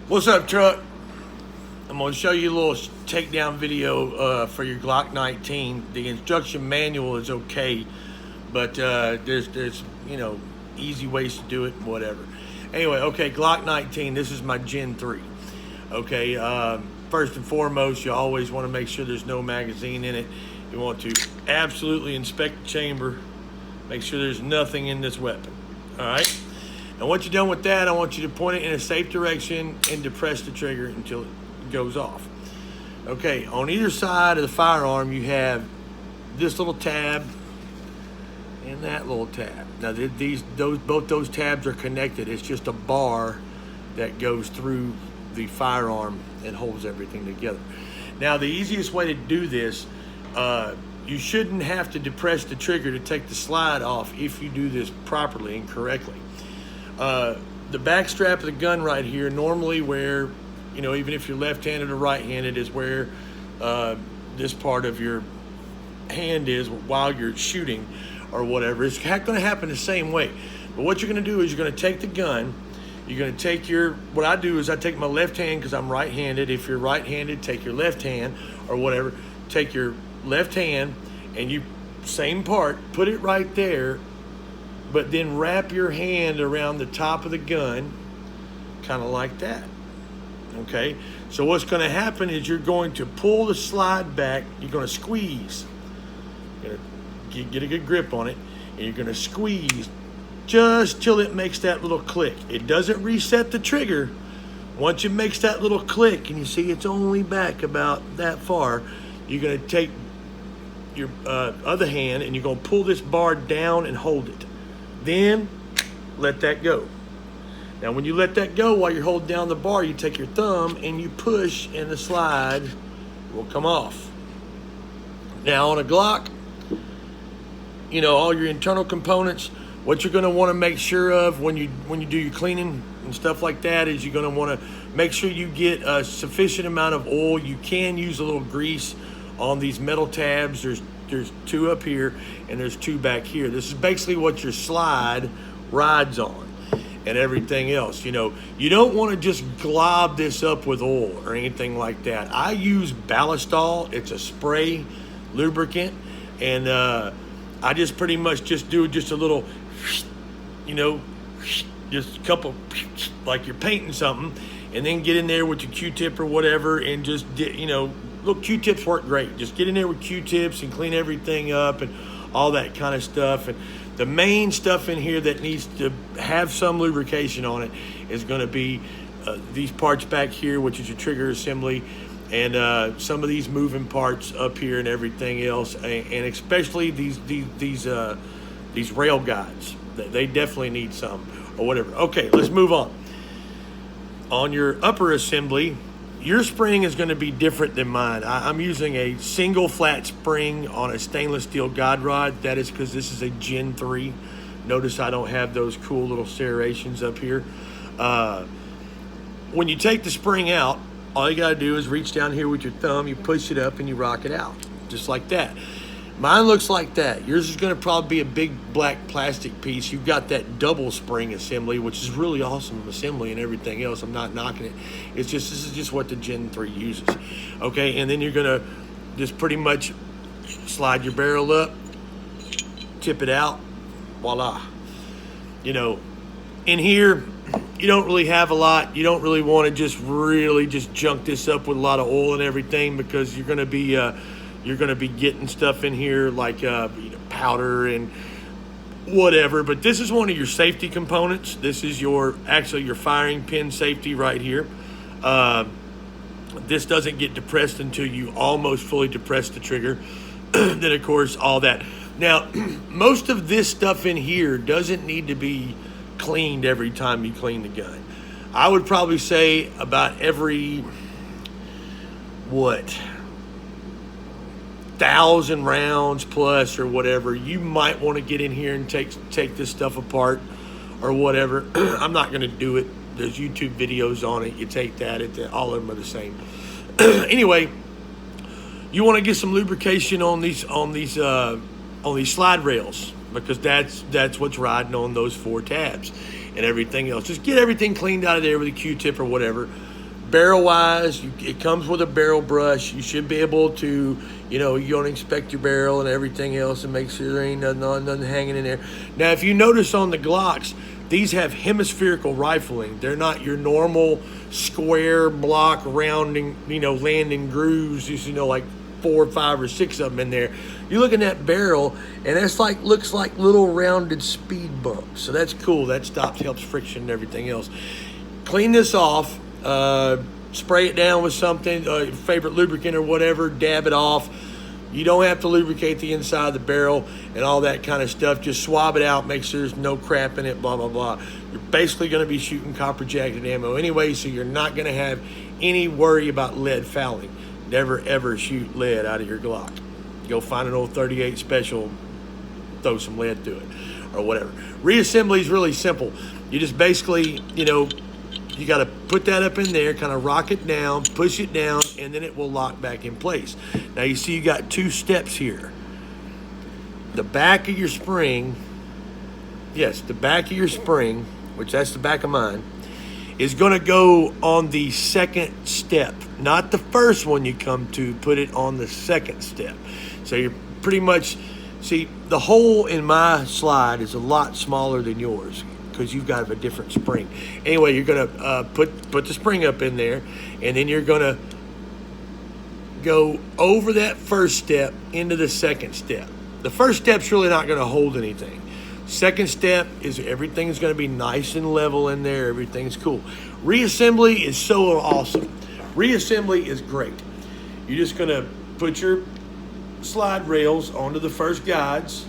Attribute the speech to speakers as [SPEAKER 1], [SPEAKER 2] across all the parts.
[SPEAKER 1] What's up, truck? I'm going to show you a little takedown video for your Glock 19. The instruction manual is okay, but there's easy ways to do it and whatever. Anyway, okay, Glock 19. This is my Gen 3. Okay, first and foremost, you always want to make sure there's no magazine in it. You want to absolutely inspect the chamber, make sure there's nothing in this weapon. All right. And once you're done with that, I want you to point it in a safe direction and depress the trigger until it goes off. Okay, on either side of the firearm, you have this little tab and that little tab. Now, both those tabs are connected. It's just a bar that goes through the firearm and holds everything together. Now, the easiest way to do this, you shouldn't have to depress the trigger to take the slide off if you do this properly and correctly. The back strap of the gun right here, normally where, even if you're left-handed or right-handed, is where this part of your hand is while you're shooting or whatever. It's going to happen the same way. But what you're going to do is you're going to take the gun, you're going to take what I do is I take my left hand because I'm right-handed. If you're right-handed, take your left hand or whatever. Take your left hand and you, same part, put it right there, but then wrap your hand around the top of the gun, kind of like that. Okay, so what's going to happen is you're going to pull the slide back, you're going to squeeze, you're going to get a good grip on it, and you're going to squeeze just till it makes that little click. It doesn't reset the trigger. Once it makes that little click, and you see it's only back about that far, you're going to take your other hand, and you're going to pull this bar down and hold it. Then let that go. Now when you let that go while you're holding down the bar, you take your thumb and you push and the slide will come off. Now on a Glock, all your internal components, what you're going to want to make sure of when you do your cleaning and stuff like that is you're going to want to make sure you get a sufficient amount of oil. You can use a little grease on these metal tabs. There's two up here and there's two back here. This is basically what your slide rides on and everything else. You don't want to just glob this up with oil or anything like that. I use Ballistol. It's a spray lubricant, and I just pretty much just do just a little, just a couple, like you're painting something, and then get in there with your Q-tip or whatever and just, look, Q-tips work great. Just get in there with Q-tips and clean everything up and all that kind of stuff. And the main stuff in here that needs to have some lubrication on it is going to be these parts back here, which is your trigger assembly, and some of these moving parts up here and everything else, and especially these rail guides. They definitely need some or whatever. Okay, let's move on. On your upper assembly, your spring is going to be different than mine. I'm using a single flat spring on a stainless steel guide rod. That is because this is a Gen 3. Notice I don't have those cool little serrations up here. When you take the spring out, all you got to do is reach down here with your thumb, you push it up, and you rock it out, just like that. Mine looks like that. Yours is going to probably be a big black plastic piece. You've got that double spring assembly, which is really awesome assembly and everything else. I'm not knocking it. This is just what the Gen 3 uses. Okay, and then you're going to just pretty much slide your barrel up, tip it out, voila. In here, you don't really have a lot. You don't really want to just junk this up with a lot of oil and everything, because you're going to be getting stuff in here like powder and whatever. But this is one of your safety components. This is actually your firing pin safety right here. This doesn't get depressed until you almost fully depress the trigger. Then of course all that. Now most of this stuff in here doesn't need to be cleaned every time you clean the gun. I would probably say about every 1,000 rounds plus or whatever, you might want to get in here and take this stuff apart or whatever. I'm not going to do it. There's YouTube videos on it. You take that, all of them are the same. Anyway, you want to get some lubrication on these slide rails, because that's what's riding on those 4 tabs and everything else. Just get everything cleaned out of there with a Q-tip or whatever. Barrel wise, it comes with a barrel brush. You should be able to, you don't inspect your barrel and everything else and make sure there ain't nothing hanging in there. Now, if you notice on the Glocks, these have hemispherical rifling. They're not your normal square block rounding, landing grooves. Like 4, 5, or 6 of them in there. You look in that barrel, and that's looks like little rounded speed bumps. So that's cool. That helps friction and everything else. Clean this off. Spray it down with something, your favorite lubricant or whatever. Dab it off. You don't have to lubricate the inside of the barrel and all that kind of stuff. Just swab it out, make sure there's no crap in it, blah, blah, blah. You're basically going to be shooting copper jacketed ammo anyway, so you're not going to have any worry about lead fouling. Never, ever shoot lead out of your Glock. Go find an old 38 Special, throw some lead through it or whatever. Reassembly is really simple. You just basically, you got to put that up in there, kind of rock it down, push it down, and then it will lock back in place. Now you see you got 2 steps here. The back of your spring, the back of your spring, which that's the back of mine, is going to go on the second step. Not the first one you come to, put it on the second step. So you're pretty much, see, the hole in my slide is a lot smaller than yours, because you've got a different spring. Anyway, you're gonna put the spring up in there, and then you're gonna go over that first step into the second step. The first step's really not gonna hold anything. Second step is everything's gonna be nice and level in there. Everything's cool. Reassembly is so awesome. Reassembly is great. You're just gonna put your slide rails onto the first guides.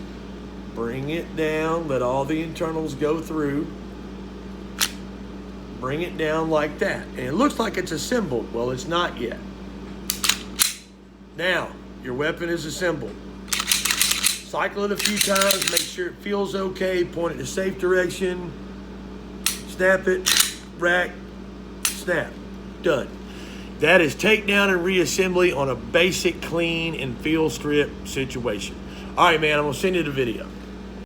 [SPEAKER 1] Bring it down, let all the internals go through. Bring it down like that. And it looks like it's assembled. Well, it's not yet. Now, your weapon is assembled. Cycle it a few times, make sure it feels okay, point it in a safe direction, snap it, rack, snap, done. That is takedown and reassembly on a basic clean and field strip situation. All right, man, I'm gonna send you the video.